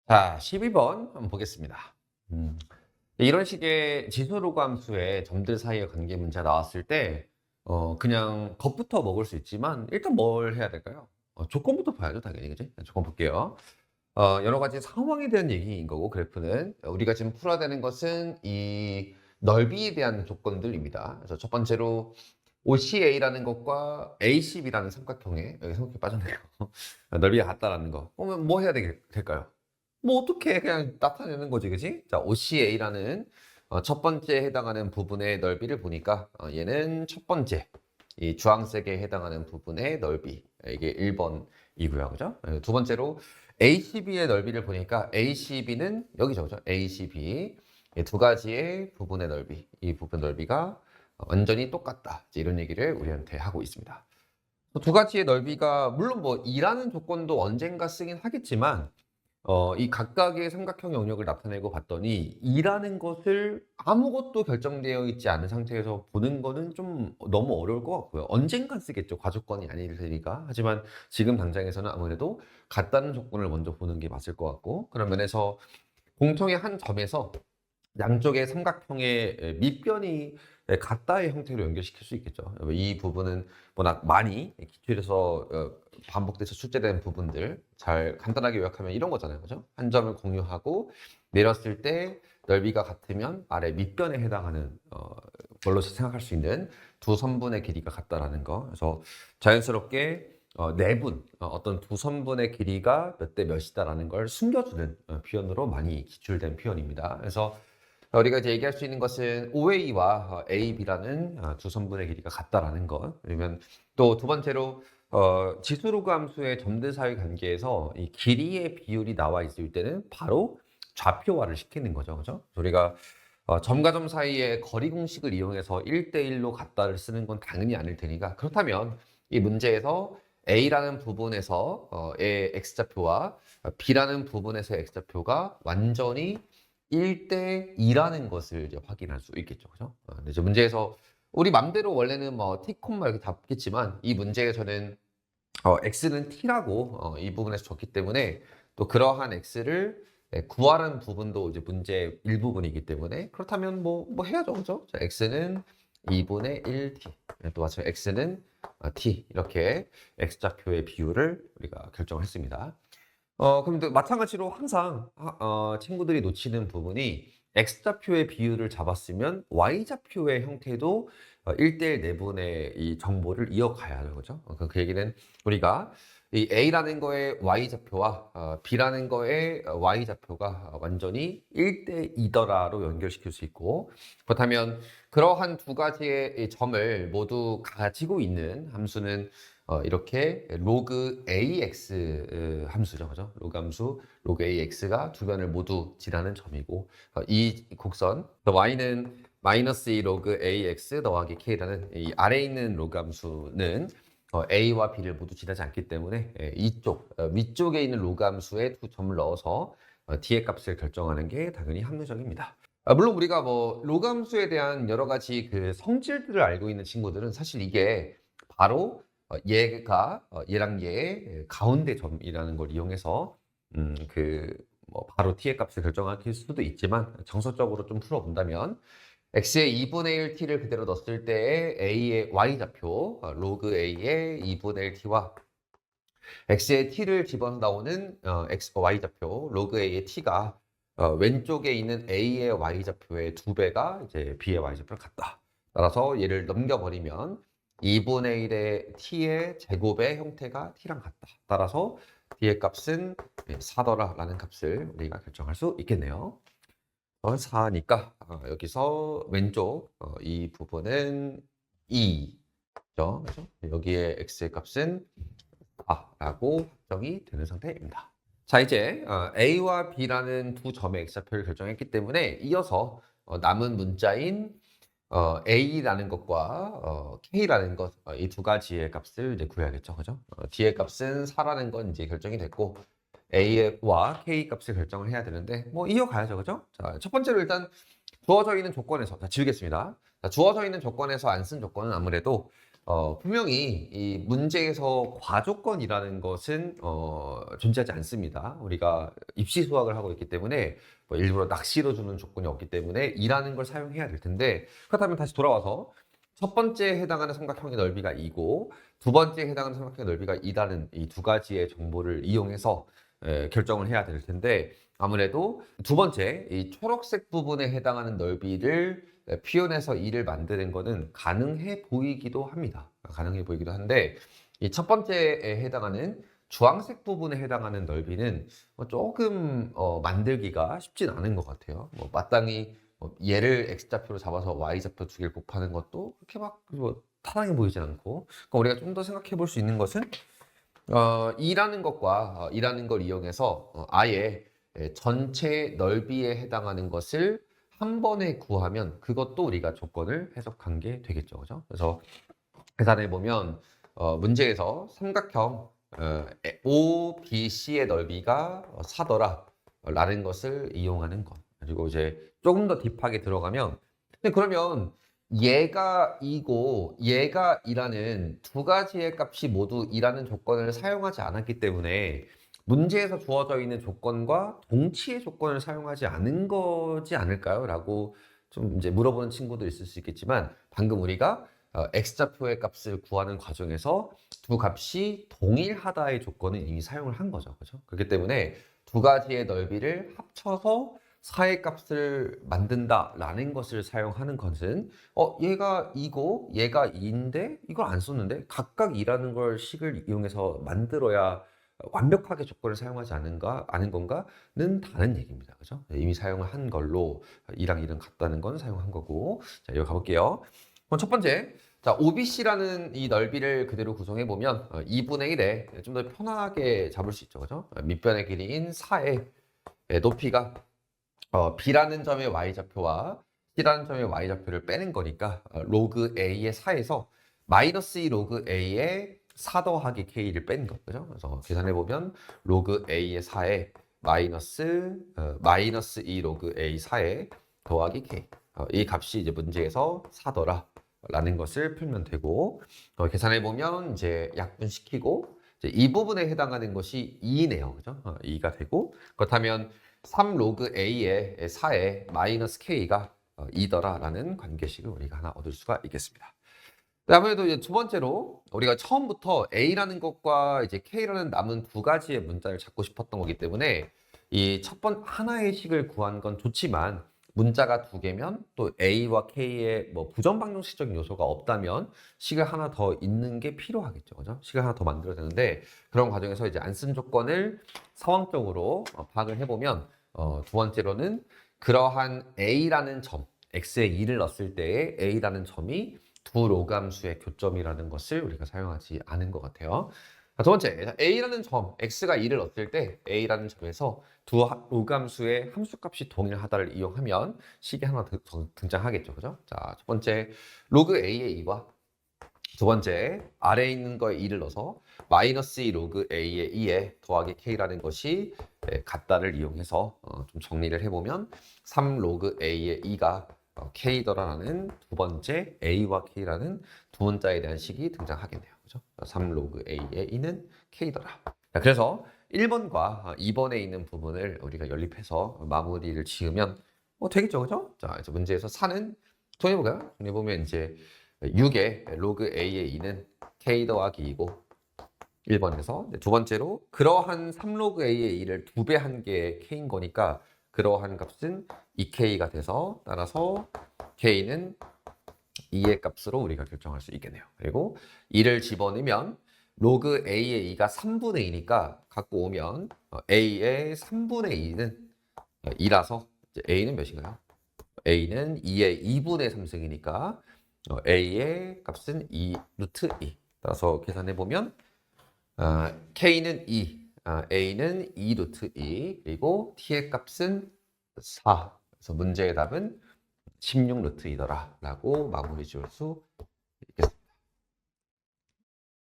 자, 12번 한번 보겠습니다. 음, 이런 식의 지수로그 함수의 점들 사이의 관계 문제가 나왔을 때, 그냥 겉부터 먹을 수 있지만, 일단 뭘 해야 될까요? 조건부터 봐야죠, 당연히. 그지? 조건 볼게요. 여러 가지 상황에 대한 얘기인 거고, 그래프는. 우리가 지금 풀어야 되는 것은 이 넓이에 대한 조건들입니다. 그래서 첫 번째로 OCA라는 것과 ACB라는 삼각형에, 여기 삼각형 빠졌네요. 넓이가 같다라는 거. 그러면 뭐 해야 될까요? 뭐 어떻게 그냥 나타내는 거지, 그지? 자, OCA라는 첫 번째 해당하는 부분의 넓이를 보니까 얘는 첫 번째 이 주황색에 해당하는 부분의 넓이 이게 1번이고요, 그죠? 두 번째로 ACB의 넓이를 보니까 ACB는 여기죠, 그죠? ACB 이두 가지의 부분의 넓이, 이 부분 넓이가 완전히 똑같다. 이제 이런 얘기를 우리한테 하고 있습니다. 두 가지의 넓이가 물론 뭐 2라는 조건도 언젠가 쓰긴 하겠지만 이 각각의 삼각형 영역을 나타내고 봤더니 2라는 것을 아무것도 결정되어 있지 않은 상태에서 보는 거는 좀 너무 어려울 것 같고요. 언젠간 쓰겠죠. 과조건이 아닐 테니까. 하지만 지금 당장에서는 아무래도 같다는 조건을 먼저 보는 게 맞을 것 같고 그런 면에서 공통의 한 점에서 양쪽의 삼각형의 밑변이 같다의 형태로 연결시킬 수 있겠죠. 이 부분은 워낙 많이 기출에서 반복돼서 출제된 부분들 잘 간단하게 요약하면 이런 거잖아요. 그죠? 한 점을 공유하고 내렸을 때 넓이가 같으면 아래 밑변에 해당하는 걸로 생각할 수 있는 두 선분의 길이가 같다라는 거. 그래서 자연스럽게 내분, 어떤 두 선분의 길이가 몇 대 몇이다라는 걸 숨겨주는 표현으로 많이 기출된 표현입니다. 그래서 우리가 이제 얘기할 수 있는 것은 OA와 AB라는 두 선분의 길이가 같다라는 것. 그러면 또 두 번째로 지수로그 함수의 점들 사이 관계에서 이 길이의 비율이 나와 있을 때는 바로 좌표화를 시키는 거죠. 그죠? 우리가 점과 점 사이의 거리 공식을 이용해서 1대1로 같다를 쓰는 건 당연히 아닐 테니까 그렇다면 이 문제에서 A라는 부분에서 의 X좌표와 B라는 부분에서의 X좌표가 완전히 1대2라는 것을 이제 확인할 수 있겠죠. 그죠? 근데 이제 문제에서 우리 맘대로 원래는 뭐 T, 이렇게 답겠지만 이 문제에서는 x는 t라고 이 부분에서 줬기 때문에 또 그러한 x를 구하라는 부분도 이제 문제의 일부분이기 때문에 그렇다면 뭐 해야죠, 그죠? 자, x는 2분의 1t 또 마찬가지로 x는 t 이렇게 x좌표의 비율을 우리가 결정을 했습니다. 그럼 또 마찬가지로 항상 친구들이 놓치는 부분이 x좌표의 비율을 잡았으면 y좌표의 형태도 1대1 내분의 이 정보를 이어가야 하는 거죠. 그 얘기는 우리가 이 a라는 거의 y좌표와 b라는 거의 y좌표가 완전히 1대2더라로 연결시킬 수 있고 그렇다면 그러한 두 가지의 이 점을 모두 가지고 있는 함수는 이렇게 로그 ax 함수죠, 그죠? 로그 함수 로그 ax가 두 변을 모두 지라는 점이고 이 곡선 y는 마이너스 2 로그 ax 더하기 k라는 이 아래에 있는 로그 함수는 a와 b를 모두 지나지 않기 때문에 이쪽 위쪽에 있는 로그 함수에 두 점을 넣어서 d의 값을 결정하는 게 당연히 합리적입니다. 물론 우리가 뭐 로그 함수에 대한 여러 가지 그 성질들을 알고 있는 친구들은 사실 이게 바로 얘가 얘랑 얘의 가운데 점이라는 걸 이용해서 뭐 바로 t의 값을 결정할 수도 있지만 정석적으로 좀 풀어본다면 x의 2분의 1 t를 그대로 넣었을 때 a의 y좌표 로그 a의 2분의 1 t와 x의 t를 집어서 나오는 y좌표 로그 a의 t가 왼쪽에 있는 a의 y좌표의 2배가 이제 b의 y좌표랑 같다. 따라서 얘를 넘겨버리면 2분의 1의 t의 제곱의 형태가 t랑 같다. 따라서 t의 값은 4더라라는 값을 우리가 결정할 수 있겠네요. 4니까 여기서 왼쪽 이 부분은 2죠. 그죠? 여기에 x의 값은 4라고 확정이 되는 상태입니다. 자, 이제 A와 B라는 두 점의 x좌표를 결정했기 때문에 이어서 남은 문자인 A라는 것과 K라는 것, 이 두 가지의 값을 이제 구해야겠죠. 그죠? D의 값은 4라는 건 이제 결정이 됐고, A와 K 값을 결정을 해야 되는데, 뭐 이어가야죠. 그죠? 자, 첫 번째로 일단 주어져 있는 조건에서, 자, 지우겠습니다. 자, 주어져 있는 조건에서 안 쓴 조건은 아무래도 분명히 이 문제에서 과조건이라는 것은 존재하지 않습니다. 우리가 입시 수학을 하고 있기 때문에 뭐 일부러 낚시로 주는 조건이 없기 때문에 이라는 걸 사용해야 될 텐데, 그렇다면 다시 돌아와서 첫 번째에 해당하는 삼각형의 넓이가 2고 두 번째에 해당하는 삼각형의 넓이가 2라는 이 두 가지의 정보를 이용해서 결정을 해야 될 텐데, 아무래도 두 번째 이 초록색 부분에 해당하는 넓이를 표현해서 2를 만드는 것은 가능해 보이기도 합니다. 가능해 보이기도 한데, 이 첫 번째에 해당하는 주황색 부분에 해당하는 넓이는 조금 만들기가 쉽진 않은 것 같아요. 마땅히 얘를 x좌표로 잡아서 y좌표 두 개를 곱하는 것도 그렇게 막 타당해 보이진 않고, 그러니까 우리가 좀 더 생각해 볼 수 있는 것은 2라는 것과 2라는 걸 이용해서 아예 전체 넓이에 해당하는 것을 한 번에 구하면 그것도 우리가 조건을 해석한 게 되겠죠. 그죠? 그래서 계산해 보면 문제에서 삼각형 OBC의 넓이가 4더라 라는 것을 이용하는 것. 그리고 이제 조금 더 딥하게 들어가면, 근데 그러면 얘가 2고 얘가 2라는 두 가지의 값이 모두 2라는 조건을 사용하지 않았기 때문에 문제에서 주어져 있는 조건과 동치의 조건을 사용하지 않은 거지 않을까요? 라고 좀 이제 물어보는 친구도 있을 수 있겠지만, 방금 우리가 x좌표의 값을 구하는 과정에서 두 값이 동일하다의 조건을 이미 사용을 한 거죠. 그죠? 그렇기 때문에 두 가지의 넓이를 합쳐서 4의 값을 만든다라는 것을 사용하는 것은 얘가 2고 얘가 2인데 이걸 안 썼는데 각각 2라는 걸 식을 이용해서 만들어야 완벽하게 조건을 사용하지 않은 건가는 다른 얘기입니다. 그죠? 이미 사용을 한 걸로 2랑 1은 같다는 건 사용한 거고. 자, 여기 가볼게요. 그럼 첫 번째, 자, OBC라는 이 넓이를 그대로 구성해 보면 2분의 1에 좀 더 편하게 잡을 수 있죠. 그죠? 밑변의 길이인 4의 높이가 B라는 점의 y좌표와 C라는 점의 y좌표를 빼는 거니까 로그 A의 4에서 마이너스 2 로그 A의 4 더하기 K를 뺀 거. 그죠? 그래서 계산해 보면 로그 A의 4에 마이너스 2 로그 A 4에 더하기 K. 이 값이 이제 문제에서 4더라 라는 것을 풀면 되고, 계산해 보면 이제 약분시키고 이제 이 부분에 해당하는 것이 2네요. 그죠? 2가 되고, 그렇다면 3 로그 A의 4에 마이너스 K가 2더라 라는 관계식을 우리가 하나 얻을 수가 있겠습니다. 아무래도 이제 두 번째로 우리가 처음부터 A라는 것과 이제 K라는 남은 두 가지의 문자를 찾고 싶었던 거기 때문에 이 첫 번 하나의 식을 구한 건 좋지만, 문자가 두 개면 또 A와 K의 뭐 부정방정식적인 요소가 없다면 식을 하나 더 있는 게 필요하겠죠. 그죠? 식을 하나 더 만들어야 되는데, 그런 과정에서 이제 안 쓴 조건을 상황적으로 파악을 해보면 두 번째로는 그러한 A라는 점, X에 2를 넣었을 때의 A라는 점이 두 로감수의 교점이라는 것을 우리가 사용하지 않은 것 같아요. 자, 두 번째, A라는 점, X가 2를 넣었을 때 A라는 점에서 두 로감수의 함수값이 동일하다를 이용하면 식이 하나 더 등장하겠죠. 그죠? 자, 첫 번째, 로그 A의 2와 두 번째, 아래에 있는 거에 2를 넣어서 마이너스 2 로그 A의 2에 더하기 K라는 것이 같다를 이용해서 좀 정리를 해보면 3 로그 A의 2가 K더라라는 두 번째 A와 K라는 두 문자에 대한 식이 등장하겠네요. 그죠? 3 로그 A의 2는 K더라. 자, 그래서 1번과 2번에 있는 부분을 우리가 연립해서 마무리를 지으면 되겠죠. 그죠? 자, 이제 문제에서 4는 정해볼까요? 정해보면 이제 6의 로그 A의 2는 K 더하기 2고 1번에서 두 번째로 그러한 3로그 A의 2를 2배 한 게 K인 거니까 그러한 값은 2K가 돼서 따라서 K는 2의 값으로 우리가 결정할 수 있겠네요. 그리고 2를 집어넣으면 로그 A의 2가 3분의 2니까 갖고 오면 A의 3분의 2는 2라서 A는 몇인가요? A는 2의 2분의 3승이니까 A의 값은 2 루트 2. 따라서 계산해 보면 K는 2, A는 2 루트 2, 그리고 T의 값은 4. 그래서 문제의 답은 16 루트 2더라 라고 마무리 지을 수